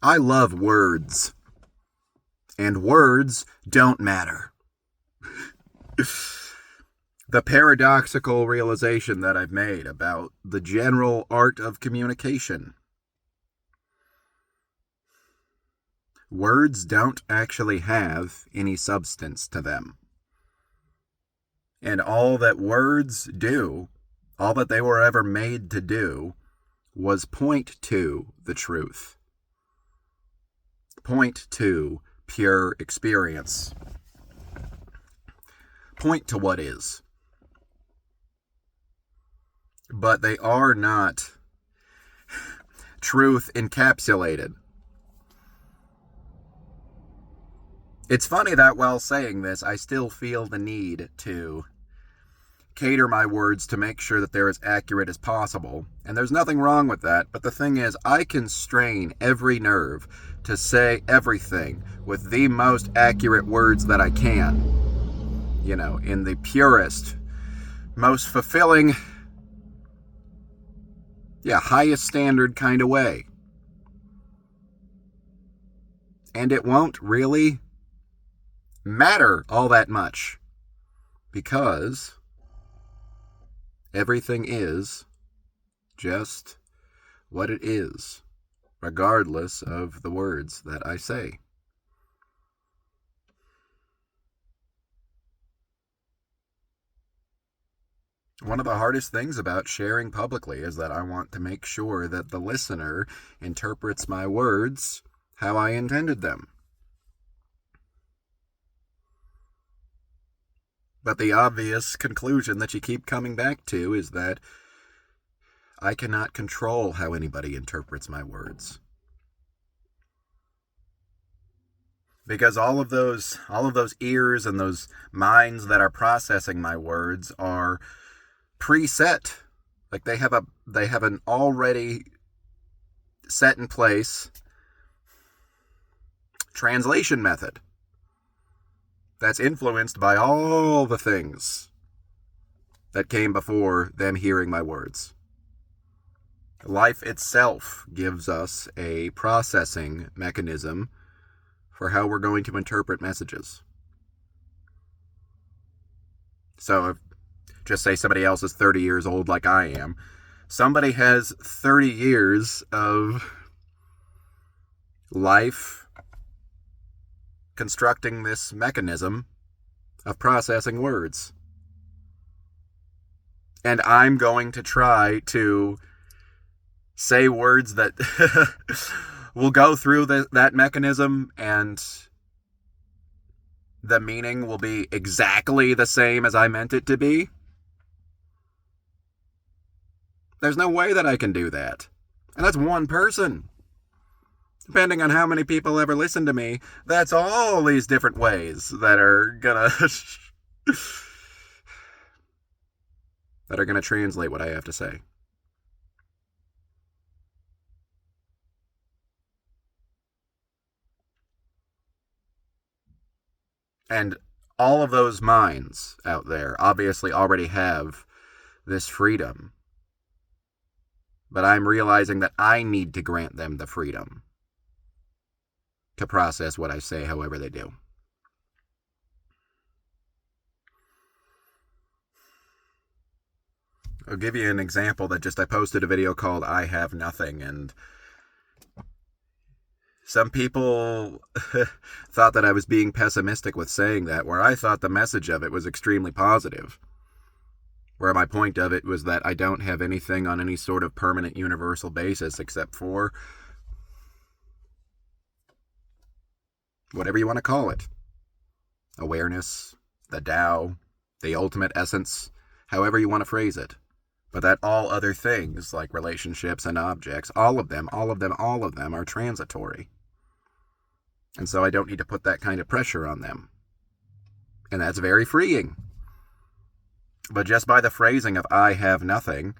I love words, and words don't matter. The paradoxical realization that I've made about the general art of communication. Words don't actually have any substance to them. And all that words do, all that they were ever made to do, was point to the truth. Point to pure experience. Point to what is. But they are not truth encapsulated. It's funny that while saying this, I still feel the need to cater my words to make sure that they're as accurate as possible. And there's nothing wrong with that, but the thing is, I can strain every nerve to say everything with the most accurate words that I can. You know, in the purest, most fulfilling, highest standard kind of way. And it won't really matter all that much, because everything is just what it is, regardless of the words that I say. One of the hardest things about sharing publicly is that I want to make sure that the listener interprets my words how I intended them. But the obvious conclusion that you keep coming back to is that I cannot control how anybody interprets my words. Because all of those ears and those minds that are processing my words are preset. Like they have an already set in place translation method that's influenced by all the things that came before them hearing my words. Life itself gives us a processing mechanism for how we're going to interpret messages. So if, just say somebody else is 30 years old like I am, somebody has 30 years of life constructing this mechanism of processing words. And I'm going to try to say words that will go through that mechanism, and the meaning will be exactly the same as I meant it to be. There's no way that I can do that. And that's one person. Depending on how many people ever listen to me, that's all these different ways that are gonna translate what I have to say. And all of those minds out there obviously already have this freedom. But I'm realizing that I need to grant them the freedom to process what I say however they do. I'll give you an example that I posted a video called I Have Nothing, and some people thought that I was being pessimistic with saying that, where I thought the message of it was extremely positive. Where my point of it was that I don't have anything on any sort of permanent universal basis except for whatever you want to call it. Awareness, the Tao, the ultimate essence, however you want to phrase it. But that all other things, like relationships and objects, all of them are transitory. And so I don't need to put that kind of pressure on them. And that's very freeing. But just by the phrasing of I have nothing,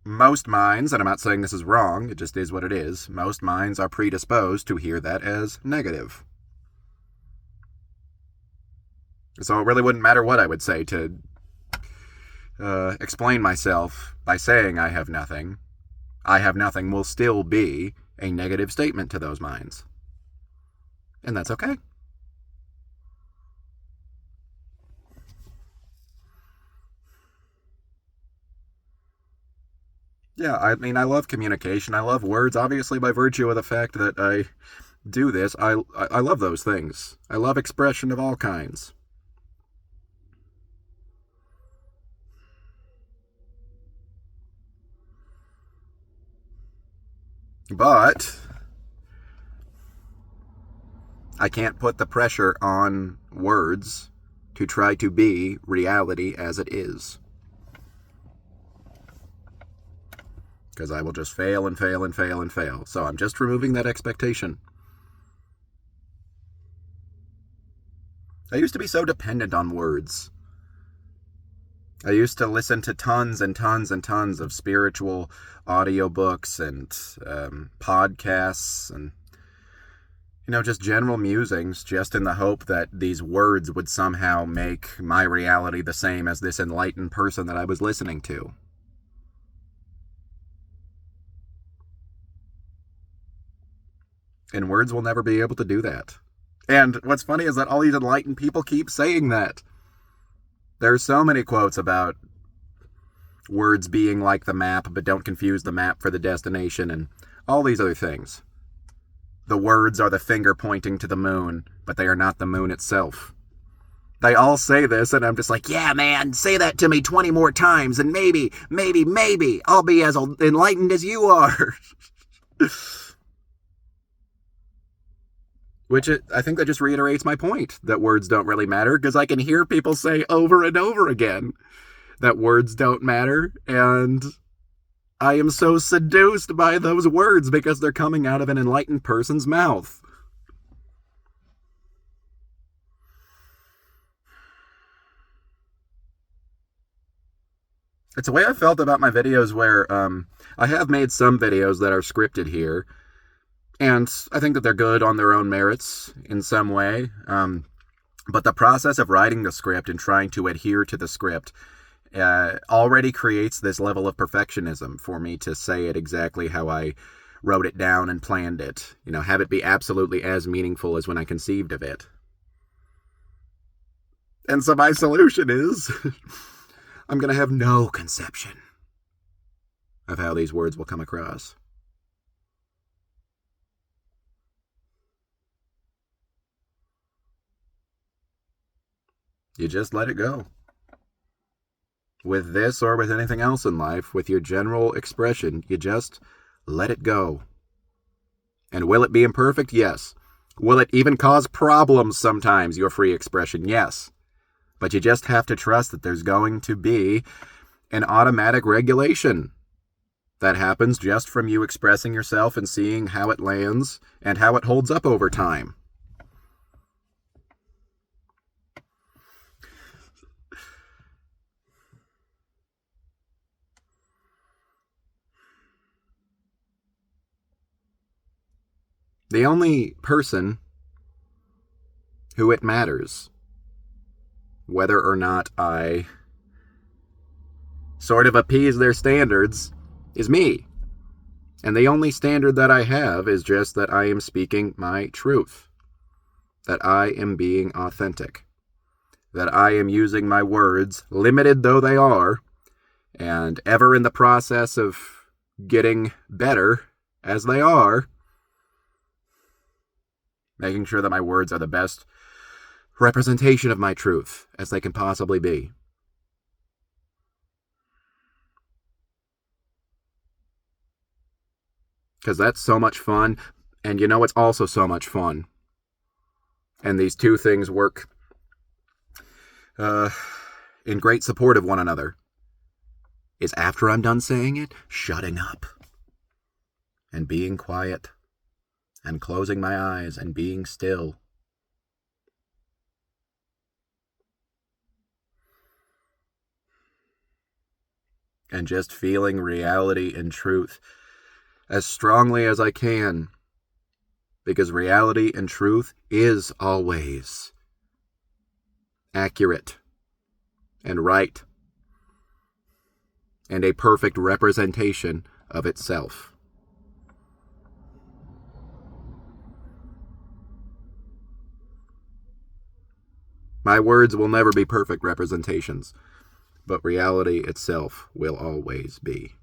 most minds, and I'm not saying this is wrong, it just is what it is, most minds are predisposed to hear that as negative. So it really wouldn't matter what I would say to explain myself by saying I have nothing. I have nothing will still be a negative statement to those minds. And that's okay. Yeah, I mean, I love communication. I love words, obviously, by virtue of the fact that I do this. I love those things. I love expression of all kinds. But I can't put the pressure on words to try to be reality as it is. Because I will just fail and fail and fail and fail. So I'm just removing that expectation. I used to be so dependent on words. I used to listen to tons and tons and tons of spiritual audiobooks and podcasts and, just general musings, just in the hope that these words would somehow make my reality the same as this enlightened person that I was listening to. And words will never be able to do that. And what's funny is that all these enlightened people keep saying that. There's so many quotes about words being like the map, but don't confuse the map for the destination, and all these other things. The words are the finger pointing to the moon, but they are not the moon itself. They all say this, and I'm just like, yeah, man, say that to me 20 more times, and maybe, I'll be as enlightened as you are. Which I think that just reiterates my point, that words don't really matter, because I can hear people say over and over again that words don't matter, and I am so seduced by those words because they're coming out of an enlightened person's mouth. It's the way I felt about my videos where I have made some videos that are scripted here, and I think that they're good on their own merits in some way. But the process of writing the script and trying to adhere to the script already creates this level of perfectionism for me to say it exactly how I wrote it down and planned it. Have it be absolutely as meaningful as when I conceived of it. And so my solution is I'm going to have no conception of how these words will come across. You just let it go. With this or with anything else in life, with your general expression, you just let it go. And will it be imperfect? Yes. Will it even cause problems sometimes, your free expression? Yes. But you just have to trust that there's going to be an automatic regulation that happens just from you expressing yourself and seeing how it lands and how it holds up over time. The only person who it matters, whether or not I sort of appease their standards, is me. And the only standard that I have is just that I am speaking my truth, that I am being authentic, that I am using my words, limited though they are, and ever in the process of getting better as they are, making sure that my words are the best representation of my truth as they can possibly be. Because that's so much fun, and it's also so much fun. And these two things work in great support of one another. Is after I'm done saying it, shutting up and being quiet and closing my eyes and being still. And just feeling reality and truth as strongly as I can. Because reality and truth is always accurate and right and a perfect representation of itself. My words will never be perfect representations, but reality itself will always be.